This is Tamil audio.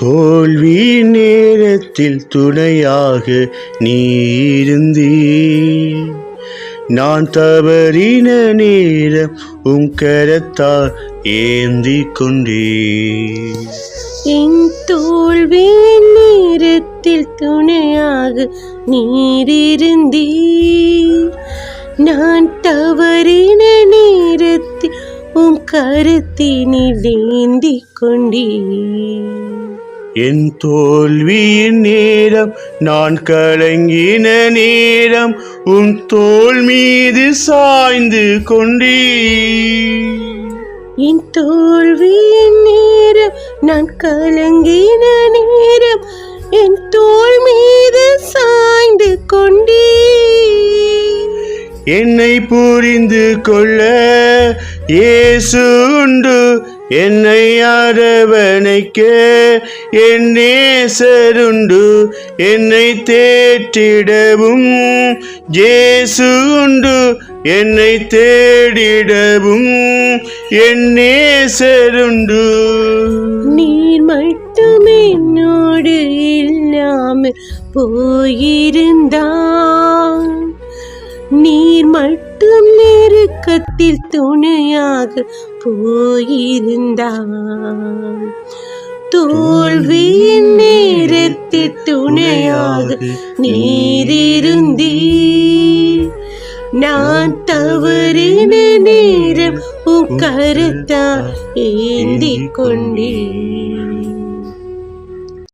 தோல்வி நேரத்தில் துணையாக நீ இருந்தீர். நான் தவறின நேரம் உன் கரத்தால் ஏந்தி கொண்டீர். என் தோல்வி நேரத்தில் துணையாக நீர் இருந்தீர். நான் தவறின நேரத்தில் உன் கருத்தினில் ஏந்தி கொண்டீர். என் தோல்வியின் நேரம் நான் கலங்கின நேரம் உன் தோள் மீது சாய்ந்து கொண்டீர். என் தோல்வியின் நேரம் நான் கலங்கின நேரம் என் தோள் மீது சாய்ந்து கொண்டீர். என்னை புரிந்து கொள்ள இயேசு உண்டு, என்னை அரவணைக்க என் நேசருண்டு, என்னை தேற்றிடவும் இயேசு உண்டு, என்னை தேடிடவும் என் நேசருண்டு. நீர் மட்டும் என்னோடு இல்லாமல் போயிருந்தால், நீர் மட்டும் நெருக்கத்தில் துணையாக போயிருந்தால், தோல்வியின் நேரத்தில் துணையாக நீர் இருந்தீர். நான் தவறின நேரம் உன் கருத்தால் ஏந்தி கொண்டீர்.